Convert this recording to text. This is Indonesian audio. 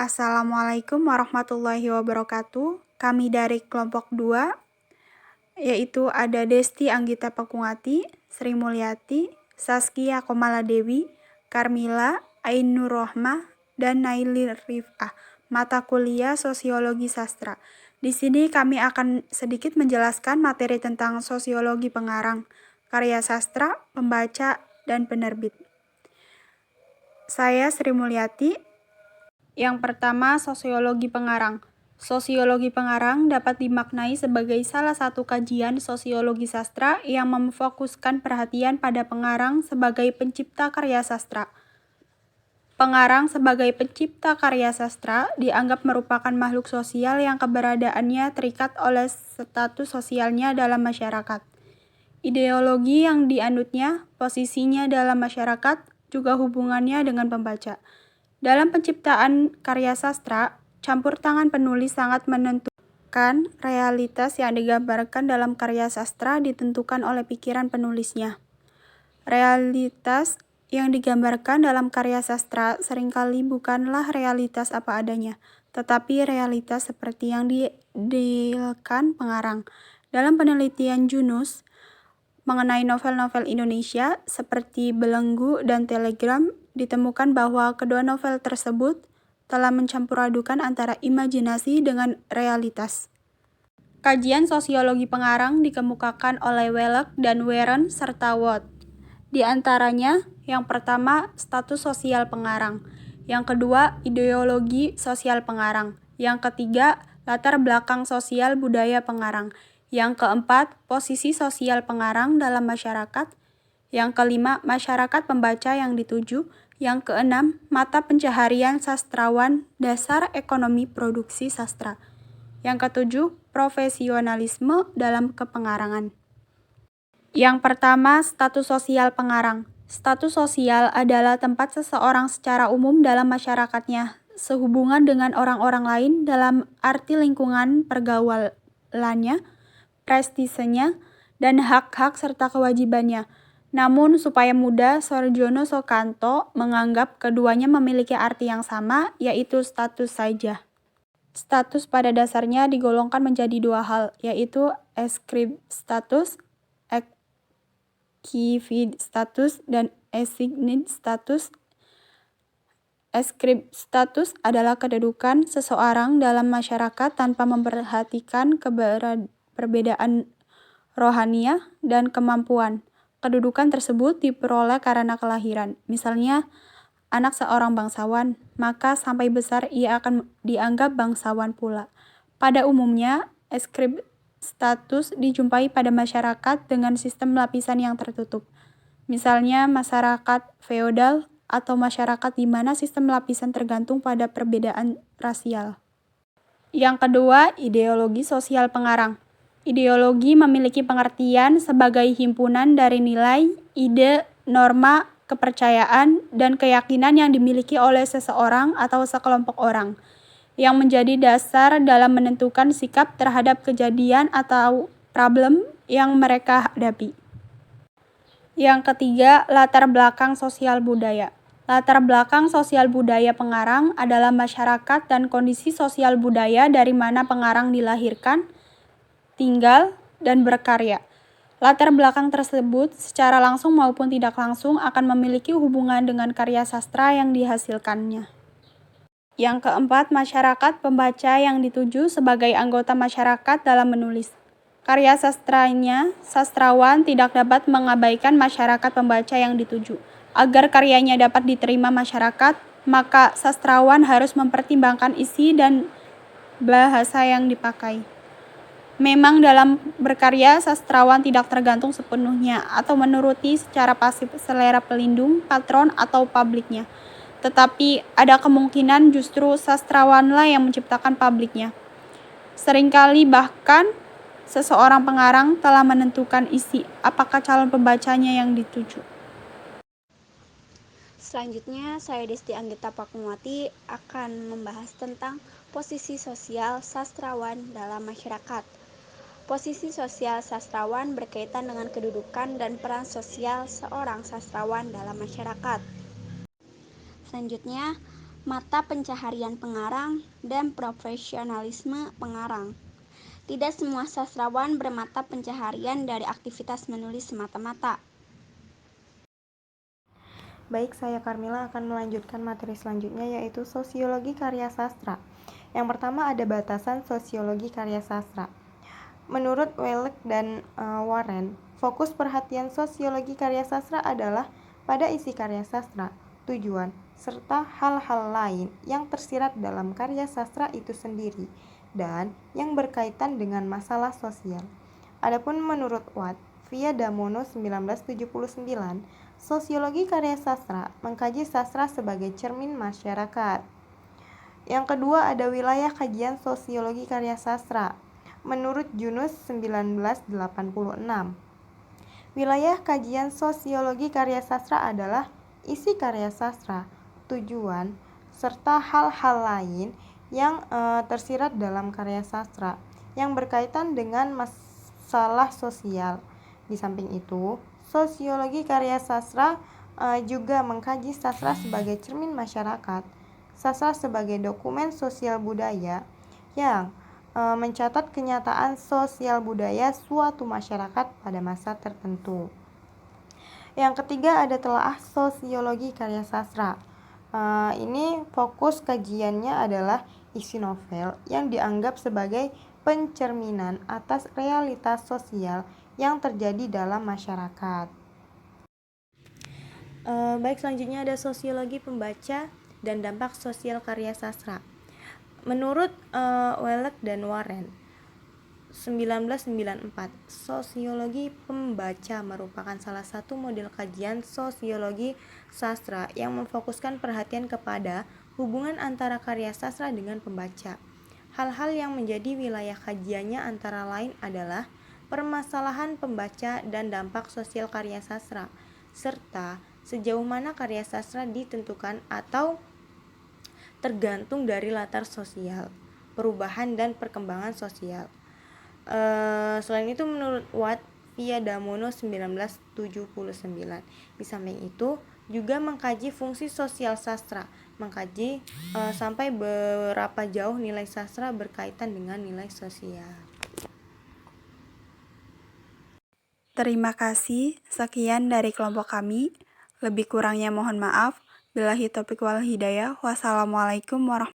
Assalamualaikum warahmatullahi wabarakatuh. Kami dari kelompok 2, yaitu ada Desti Anggita Pakungati, Sri Mulyati, Saskia Komaladewi, Karmila, Ainur Rohmah, dan Naili Rifah, mata kuliah Sosiologi Sastra. Di sini kami akan sedikit menjelaskan materi tentang sosiologi pengarang, karya sastra, pembaca, dan penerbit. Saya Sri Mulyati. Yang pertama, sosiologi pengarang. Sosiologi pengarang dapat dimaknai sebagai salah satu kajian sosiologi sastra yang memfokuskan perhatian pada pengarang sebagai pencipta karya sastra. Pengarang sebagai pencipta karya sastra dianggap merupakan makhluk sosial yang keberadaannya terikat oleh status sosialnya dalam masyarakat. Ideologi yang dianutnya, posisinya dalam masyarakat, juga hubungannya dengan pembaca. Dalam penciptaan karya sastra, campur tangan penulis sangat menentukan. Realitas yang digambarkan dalam karya sastra ditentukan oleh pikiran penulisnya. Realitas yang digambarkan dalam karya sastra seringkali bukanlah realitas apa adanya, tetapi realitas seperti yang dideilkan pengarang. Dalam penelitian Junus mengenai novel-novel Indonesia seperti Belenggu dan Telegram, ditemukan bahwa kedua novel tersebut telah mencampuradukkan antara imajinasi dengan realitas. Kajian sosiologi pengarang dikemukakan oleh Wellek dan Warren serta Watt. Di antaranya, yang pertama, status sosial pengarang. Yang kedua, ideologi sosial pengarang. Yang ketiga, latar belakang sosial budaya pengarang. Yang keempat, posisi sosial pengarang dalam masyarakat. Yang kelima, masyarakat pembaca yang dituju. Yang keenam, mata pencaharian sastrawan, dasar ekonomi produksi sastra. Yang ketujuh, profesionalisme dalam kepengarangan. Yang pertama, status sosial pengarang. Status sosial adalah tempat seseorang secara umum dalam masyarakatnya, sehubungan dengan orang-orang lain dalam arti lingkungan pergaulannya, prestisenya, dan hak-hak serta kewajibannya. Namun, supaya mudah, Sorjono Soekanto menganggap keduanya memiliki arti yang sama, yaitu status saja. Status pada dasarnya digolongkan menjadi dua hal, yaitu ascribed status, acquiesced status, dan assigned status. Ascribed status adalah kedudukan seseorang dalam masyarakat tanpa memperhatikan perbedaan rohaniah dan kemampuan. Kedudukan tersebut diperoleh karena kelahiran. Misalnya, anak seorang bangsawan, maka sampai besar ia akan dianggap bangsawan pula. Pada umumnya, ascribed status dijumpai pada masyarakat dengan sistem lapisan yang tertutup. Misalnya, masyarakat feodal atau masyarakat di mana sistem lapisan tergantung pada perbedaan rasial. Yang kedua, ideologi sosial pengarang. Ideologi memiliki pengertian sebagai himpunan dari nilai, ide, norma, kepercayaan, dan keyakinan yang dimiliki oleh seseorang atau sekelompok orang, yang menjadi dasar dalam menentukan sikap terhadap kejadian atau problem yang mereka hadapi. Yang ketiga, latar belakang sosial budaya. Latar belakang sosial budaya pengarang adalah masyarakat dan kondisi sosial budaya dari mana pengarang dilahirkan, tinggal, dan berkarya. Latar belakang tersebut secara langsung maupun tidak langsung akan memiliki hubungan dengan karya sastra yang dihasilkannya. Yang keempat, masyarakat pembaca yang dituju sebagai anggota masyarakat dalam menulis. Karya sastranya, sastrawan tidak dapat mengabaikan masyarakat pembaca yang dituju. Agar karyanya dapat diterima masyarakat, maka sastrawan harus mempertimbangkan isi dan bahasa yang dipakai. Memang dalam berkarya, sastrawan tidak tergantung sepenuhnya atau menuruti secara pasif selera pelindung, patron, atau publiknya. Tetapi ada kemungkinan justru sastrawanlah yang menciptakan publiknya. Seringkali bahkan seseorang pengarang telah menentukan isi apakah calon pembacanya yang dituju. Selanjutnya, saya Desti Anggita Pakungati akan membahas tentang posisi sosial sastrawan dalam masyarakat. Posisi sosial sastrawan berkaitan dengan kedudukan dan peran sosial seorang sastrawan dalam masyarakat. Selanjutnya, mata pencaharian pengarang, dan profesionalisme pengarang. Tidak semua sastrawan bermata pencaharian dari aktivitas menulis semata-mata. Baik, saya Karmila akan melanjutkan materi selanjutnya yaitu sosiologi karya sastra. Yang pertama ada batasan sosiologi karya sastra. Menurut Welek dan Warren, fokus perhatian sosiologi karya sastra adalah pada isi karya sastra, tujuan, serta hal-hal lain yang tersirat dalam karya sastra itu sendiri dan yang berkaitan dengan masalah sosial. Adapun menurut Watt, via Damono 1979, sosiologi karya sastra mengkaji sastra sebagai cermin masyarakat. Yang kedua ada wilayah kajian sosiologi karya sastra. Menurut Junus 1986, wilayah kajian sosiologi karya sastra adalah isi karya sastra, tujuan, serta hal-hal lain yang tersirat dalam karya sastra yang berkaitan dengan masalah sosial. Di samping itu, sosiologi karya sastra juga mengkaji sastra sebagai cermin masyarakat, sastra sebagai dokumen sosial budaya yang mencatat kenyataan sosial budaya suatu masyarakat pada masa tertentu. Yang ketiga ada telaah sosiologi karya sastra. Ini fokus kajiannya adalah isi novel yang dianggap sebagai pencerminan atas realitas sosial yang terjadi dalam masyarakat. Baik, selanjutnya ada sosiologi pembaca dan dampak sosial karya sastra. Menurut Welek dan Warren 1994, sosiologi pembaca merupakan salah satu model kajian sosiologi sastra yang memfokuskan perhatian kepada hubungan antara karya sastra dengan pembaca. Hal-hal yang menjadi wilayah kajiannya antara lain adalah permasalahan pembaca dan dampak sosial karya sastra, serta sejauh mana karya sastra ditentukan atau tergantung dari latar sosial, perubahan dan perkembangan sosial. Selain itu menurut Watt via Damono 1979, di samping itu juga mengkaji fungsi sosial sastra, mengkaji sampai berapa jauh nilai sastra berkaitan dengan nilai sosial. Terima kasih, sekian dari kelompok kami. Lebih kurangnya mohon maaf. Billahi taufiq wal hidayah. Wassalamualaikum warahmatullahi wabarakatuh.